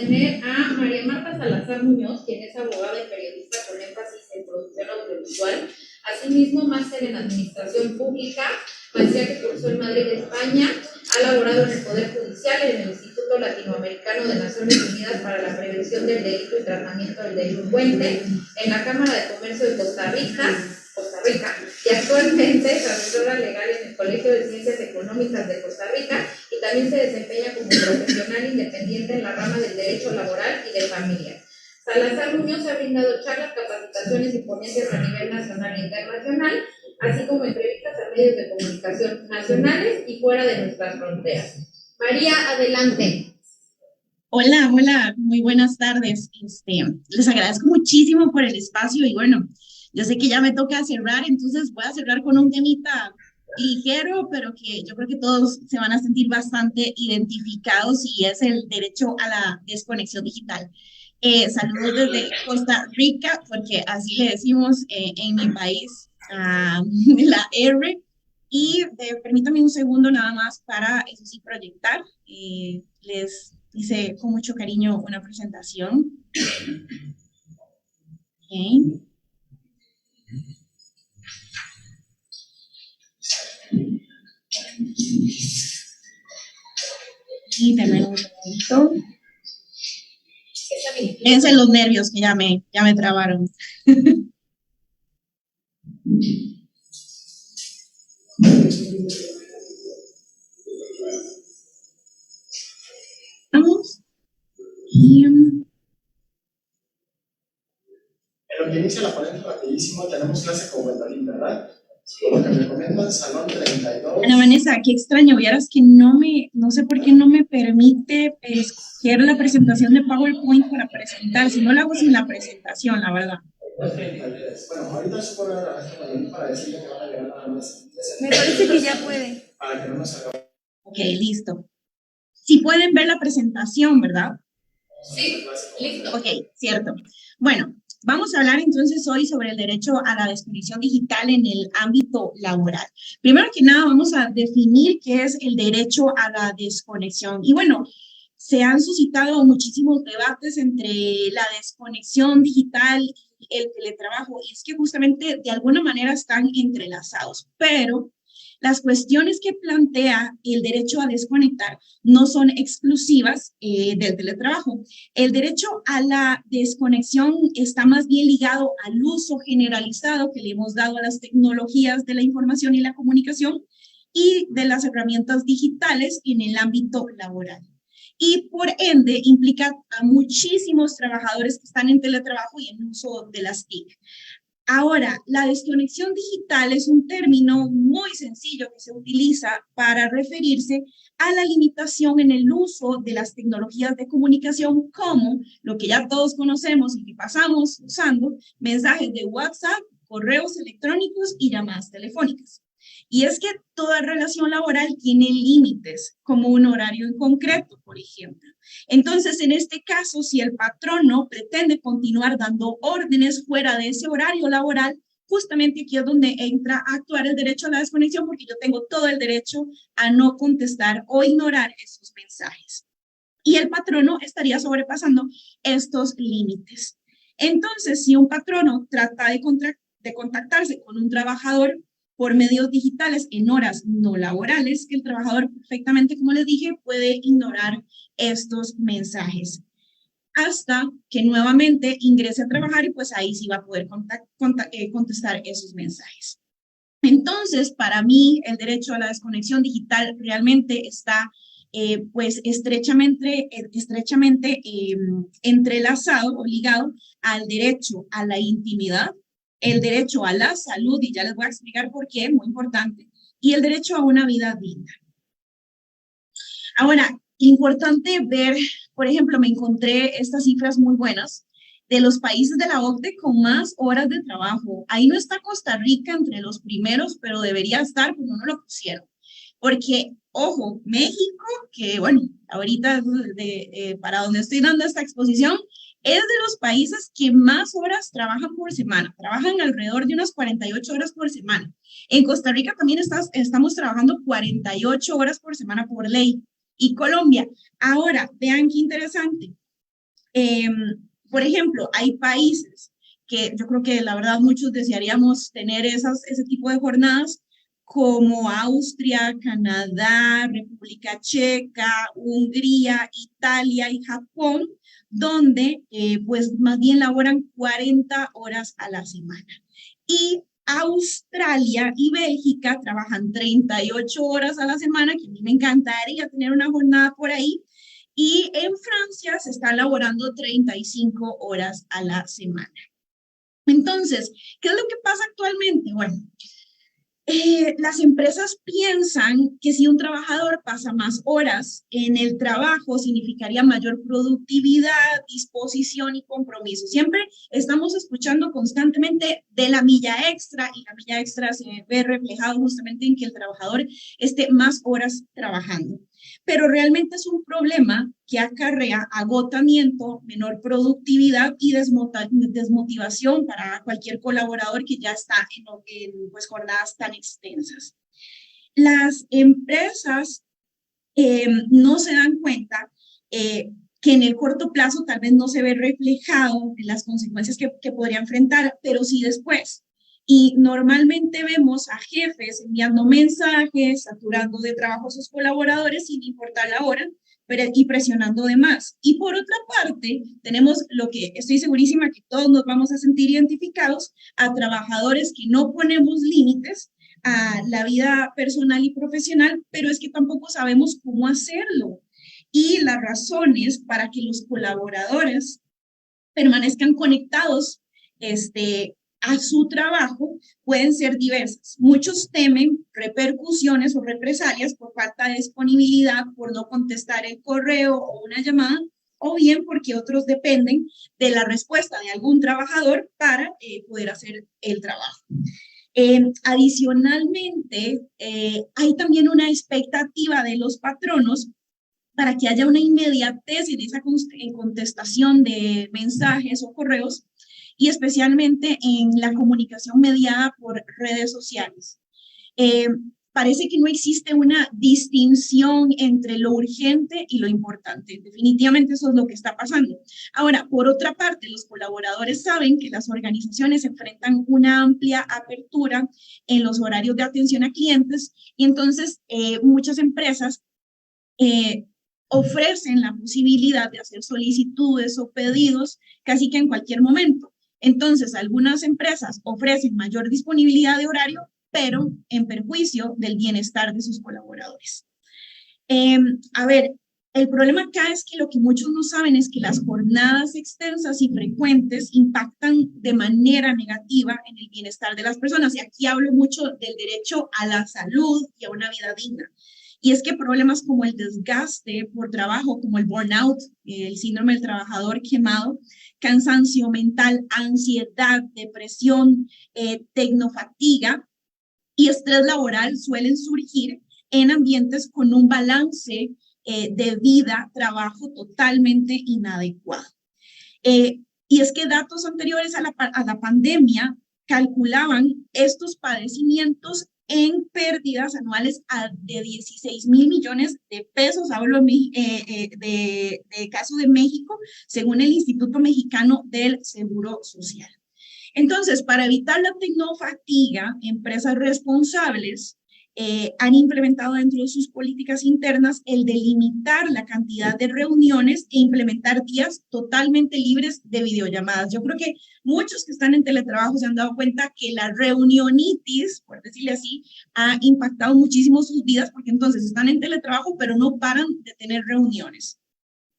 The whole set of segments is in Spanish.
tener a María Marta Salazar Muñoz, quien es abogada y periodista con énfasis en producción audiovisual, asimismo máster en Administración Pública, maestría que cursó en Madrid, España, ha laborado en el Poder Judicial, en el Instituto Latinoamericano de Naciones Unidas para la Prevención del Delito y Tratamiento del Delincuente, en la Cámara de Comercio de Costa Rica, y actualmente es asesora legal en el Colegio de Ciencias Económicas de Costa Rica y también se desempeña como profesional independiente en la rama del derecho laboral y de familia. Salazar Muñoz ha brindado charlas, capacitaciones y ponencias a nivel nacional e internacional, así como entrevistas a medios de comunicación nacionales y fuera de nuestras fronteras. María, adelante. Hola, hola, muy buenas tardes. Les agradezco muchísimo por el espacio y bueno, yo sé que ya me toca cerrar, entonces voy a cerrar con un temita ligero, pero que yo creo que todos se van a sentir bastante identificados y es el derecho a la desconexión digital. Saludos desde Costa Rica, porque así le decimos en mi país a la R. Y permítame un segundo nada más para, eso sí, proyectar. Les hice con mucho cariño una presentación. Okay. Y denme un segundito. Fíjense los nervios que ya me trabaron. Vamos. Y... En lo que inicia la ponencia rapidísimo, tenemos clase con Gwendolyn, ¿verdad? Lo que me comentan, Salón 32. Ana Vanessa, qué extraño, vieras que no sé por qué no me permite escoger la presentación de PowerPoint para presentar, si no la hago sin la presentación, la verdad. Bueno, ahorita se pone para decirle que van a llegar nada más. Me parece que ya puede. Para que no nos haga. Ok, listo. Si pueden ver la presentación, ¿verdad? Sí, listo. Ok, cierto. Bueno, vamos a hablar entonces hoy sobre el derecho a la desconexión digital en el ámbito laboral. Primero que nada, vamos a definir qué es el derecho a la desconexión. Y bueno, se han suscitado muchísimos debates entre la desconexión digital y el teletrabajo, y es que justamente de alguna manera están entrelazados, pero las cuestiones que plantea el derecho a desconectar no son exclusivas del teletrabajo. El derecho a la desconexión está más bien ligado al uso generalizado que le hemos dado a las tecnologías de la información y la comunicación y de las herramientas digitales en el ámbito laboral. Y por ende implica a muchísimos trabajadores que están en teletrabajo y en uso de las TIC. Ahora, la desconexión digital es un término muy sencillo que se utiliza para referirse a la limitación en el uso de las tecnologías de comunicación como lo que ya todos conocemos y que pasamos usando, mensajes de WhatsApp, correos electrónicos y llamadas telefónicas. Y es que toda relación laboral tiene límites, como un horario en concreto, por ejemplo. Entonces, en este caso, si el patrono pretende continuar dando órdenes fuera de ese horario laboral, justamente aquí es donde entra a actuar el derecho a la desconexión, porque yo tengo todo el derecho a no contestar o ignorar esos mensajes. Y el patrono estaría sobrepasando estos límites. Entonces, si un patrono trata de contactarse con un trabajador por medios digitales en horas no laborales, que el trabajador perfectamente, como les dije, puede ignorar estos mensajes hasta que nuevamente ingrese a trabajar y pues ahí sí va a poder contestar esos mensajes. Entonces, para mí, el derecho a la desconexión digital realmente está pues estrechamente entrelazado o ligado al derecho a la intimidad, el derecho a la salud, y ya les voy a explicar por qué, muy importante, y el derecho a una vida digna. Ahora, importante ver, por ejemplo, me encontré estas cifras muy buenas de los países de la OCDE con más horas de trabajo. Ahí no está Costa Rica entre los primeros, pero debería estar, pero no lo pusieron. Porque, ojo, México, que bueno, ahorita para donde estoy dando esta exposición, es de los países que más horas trabajan por semana. Trabajan alrededor de unas 48 horas por semana. En Costa Rica también estamos trabajando 48 horas por semana por ley. Y Colombia. Ahora, vean qué interesante. Eh, por ejemplo, hay países que yo creo que la verdad muchos desearíamos tener ese tipo de jornadas, como Austria, Canadá, República Checa, Hungría, Italia y Japón, donde pues más bien laboran 40 horas a la semana. Y Australia y Bélgica trabajan 38 horas a la semana, que a mí me encantaría tener una jornada por ahí. Y en Francia se está laborando 35 horas a la semana. Entonces, ¿qué es lo que pasa actualmente? Bueno, las empresas piensan que si un trabajador pasa más horas en el trabajo, significaría mayor productividad, disposición y compromiso. Siempre estamos escuchando constantemente de la milla extra, y la milla extra se ve reflejado justamente en que el trabajador esté más horas trabajando. Pero realmente es un problema que acarrea agotamiento, menor productividad y desmotivación para cualquier colaborador que ya está en pues, jornadas tan extensas. Las empresas no se dan cuenta que en el corto plazo tal vez no se ve reflejado en las consecuencias que podría enfrentar, pero sí después. Y normalmente vemos a jefes enviando mensajes, saturando de trabajo a sus colaboradores sin importar la hora, y presionando de más. Y por otra parte, tenemos lo que estoy segurísima que todos nos vamos a sentir identificados, a trabajadores que no ponemos límites a la vida personal y profesional, pero es que tampoco sabemos cómo hacerlo. Y las razones para que los colaboradores permanezcan conectados a su trabajo pueden ser diversas. Muchos temen repercusiones o represalias por falta de disponibilidad, por no contestar el correo o una llamada, o bien porque otros dependen de la respuesta de algún trabajador para poder hacer el trabajo. Adicionalmente, hay también una expectativa de los patronos para que haya una inmediatez en esa contestación de mensajes o correos, y especialmente en la comunicación mediada por redes sociales. Parece que no existe una distinción entre lo urgente y lo importante. Definitivamente eso es lo que está pasando. Ahora, por otra parte, los colaboradores saben que las organizaciones enfrentan una amplia apertura en los horarios de atención a clientes, y entonces muchas empresas ofrecen la posibilidad de hacer solicitudes o pedidos casi que en cualquier momento. Entonces, algunas empresas ofrecen mayor disponibilidad de horario, pero en perjuicio del bienestar de sus colaboradores. A ver, el problema acá es que lo que muchos no saben es que las jornadas extensas y frecuentes impactan de manera negativa en el bienestar de las personas. Y aquí hablo mucho del derecho a la salud y a una vida digna. Y es que problemas como el desgaste por trabajo, como el burnout, el síndrome del trabajador quemado, cansancio mental, ansiedad, depresión, tecnofatiga y estrés laboral suelen surgir en ambientes con un balance de vida-trabajo totalmente inadecuado. Y es que datos anteriores a la pandemia calculaban estos padecimientos en pérdidas anuales de 16,000 millones de pesos. Hablo de caso de México, según el Instituto Mexicano del Seguro Social. Entonces, para evitar la tecnofatiga, empresas responsables han implementado dentro de sus políticas internas el delimitar la cantidad de reuniones e implementar días totalmente libres de videollamadas. Yo creo que muchos que están en teletrabajo se han dado cuenta que la reunionitis, por decirle así, ha impactado muchísimo sus vidas, porque entonces están en teletrabajo, pero no paran de tener reuniones.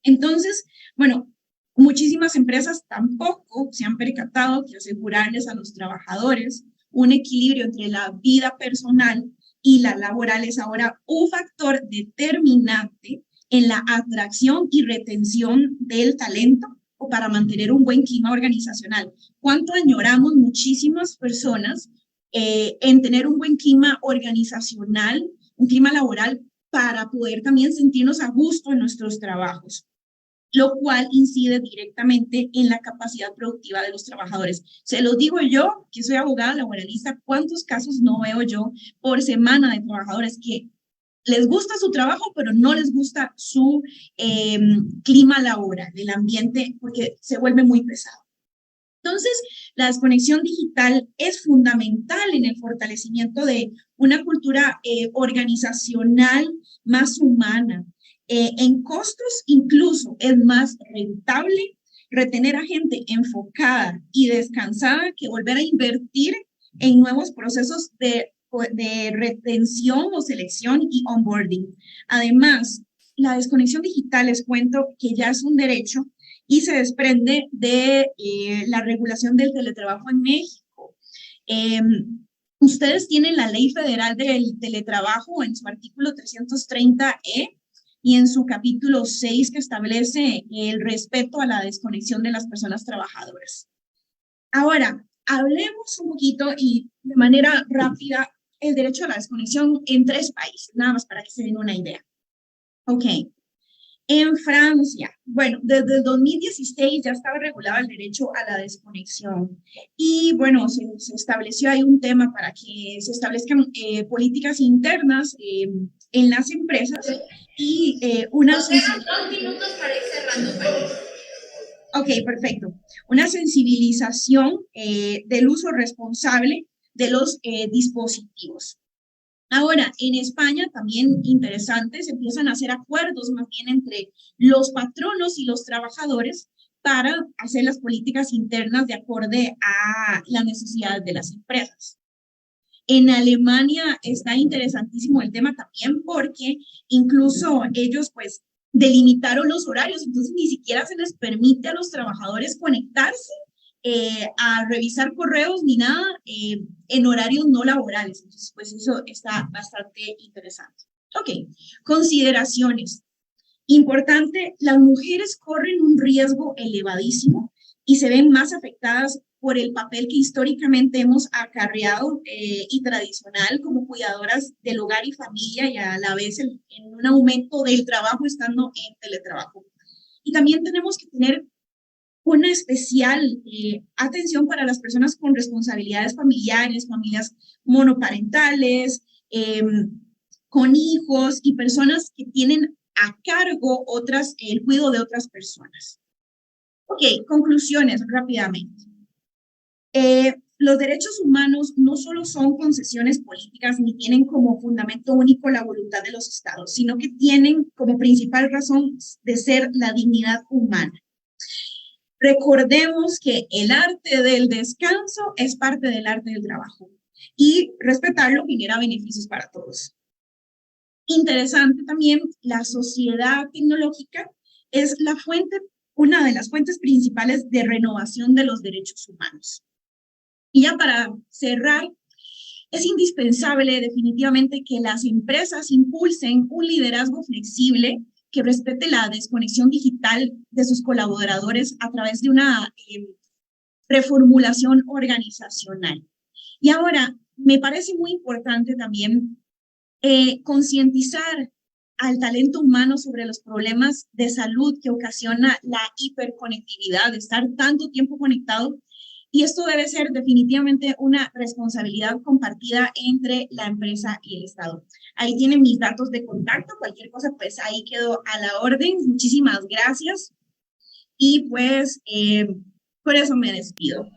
Entonces, bueno, muchísimas empresas tampoco se han percatado que asegurarles a los trabajadores un equilibrio entre la vida personal y la laboral es ahora un factor determinante en la atracción y retención del talento o para mantener un buen clima organizacional. ¿Cuánto añoramos muchísimas personas en tener un buen clima organizacional, un clima laboral, para poder también sentirnos a gusto en nuestros trabajos? Lo cual incide directamente en la capacidad productiva de los trabajadores. Se los digo yo, que soy abogada laboralista, ¿cuántos casos no veo yo por semana de trabajadores que les gusta su trabajo, pero no les gusta su clima laboral, el ambiente, porque se vuelve muy pesado. Entonces, la desconexión digital es fundamental en el fortalecimiento de una cultura organizacional más humana. En costos incluso es más rentable retener a gente enfocada y descansada que volver a invertir en nuevos procesos de retención o selección y onboarding. Además, la desconexión digital, les cuento que ya es un derecho y se desprende de la regulación del teletrabajo en México. Ustedes tienen la Ley Federal del Teletrabajo en su artículo 330E y en su capítulo 6 que establece el respeto a la desconexión de las personas trabajadoras. Ahora, hablemos un poquito y de manera rápida el derecho a la desconexión en 3 países, nada más para que se den una idea. Ok. En Francia, bueno, desde el 2016 ya estaba regulado el derecho a la desconexión y bueno, se estableció ahí un tema para que se establezcan políticas internas en las empresas y una... Nos quedan 2 minutos para ir cerrando, María. Ok, perfecto. Una sensibilización del uso responsable de los dispositivos. Ahora, en España también interesante, se empiezan a hacer acuerdos más bien entre los patronos y los trabajadores para hacer las políticas internas de acuerdo a las necesidades de las empresas. En Alemania está interesantísimo el tema también porque incluso ellos pues delimitaron los horarios, entonces ni siquiera se les permite a los trabajadores conectarse a revisar correos ni nada en horarios no laborales. Entonces, pues eso está bastante interesante. Ok, consideraciones. Importante, las mujeres corren un riesgo elevadísimo y se ven más afectadas por el papel que históricamente hemos acarreado y tradicional como cuidadoras del hogar y familia y a la vez en un aumento del trabajo estando en teletrabajo. Y también tenemos que tener una especial atención para las personas con responsabilidades familiares, familias monoparentales, con hijos y personas que tienen a cargo el cuidado de otras personas. Ok, conclusiones rápidamente. Los derechos humanos no solo son concesiones políticas ni tienen como fundamento único la voluntad de los estados, sino que tienen como principal razón de ser la dignidad humana. Recordemos que el arte del descanso es parte del arte del trabajo y respetarlo genera beneficios para todos. Interesante también, la sociedad tecnológica es una de las fuentes principales de renovación de los derechos humanos. Y ya para cerrar, es indispensable definitivamente que las empresas impulsen un liderazgo flexible que respete la desconexión digital de sus colaboradores a través de una reformulación organizacional. Y ahora, me parece muy importante también concientizar al talento humano sobre los problemas de salud que ocasiona la hiperconectividad, de estar tanto tiempo conectado. Y esto debe ser definitivamente una responsabilidad compartida entre la empresa y el Estado. Ahí tienen mis datos de contacto, cualquier cosa, pues ahí quedo a la orden. Muchísimas gracias. Y pues, por eso me despido.